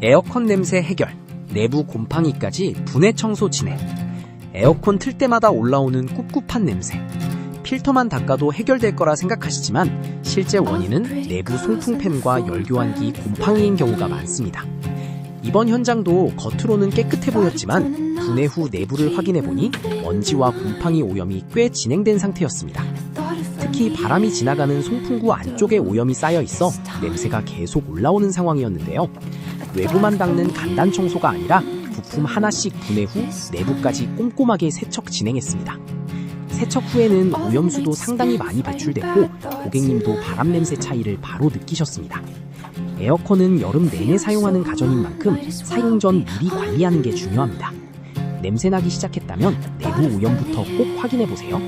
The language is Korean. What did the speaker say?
에어컨 냄새 해결, 내부 곰팡이까지 분해 청소 진행. 에어컨 틀 때마다 올라오는 꿉꿉한 냄새. 필터만 닦아도 해결될 거라 생각하시지만 실제 원인은 내부 송풍팬과 열교환기 곰팡이인 경우가 많습니다. 이번 현장도 겉으로는 깨끗해 보였지만 분해 후 내부를 확인해보니 먼지와 곰팡이 오염이 꽤 진행된 상태였습니다. 특히 바람이 지나가는 송풍구 안쪽에 오염이 쌓여 있어 냄새가 계속 올라오는 상황이었는데요. 외부만 닦는 간단 청소가 아니라 부품 하나씩 분해 후 내부까지 꼼꼼하게 세척 진행했습니다. 세척 후에는 오염수도 상당히 많이 배출됐고 고객님도 바람 냄새 차이를 바로 느끼셨습니다. 에어컨은 여름 내내 사용하는 가전인 만큼 사용 전 미리 관리하는 게 중요합니다. 냄새나기 시작했다면 내부 오염부터 꼭 확인해보세요.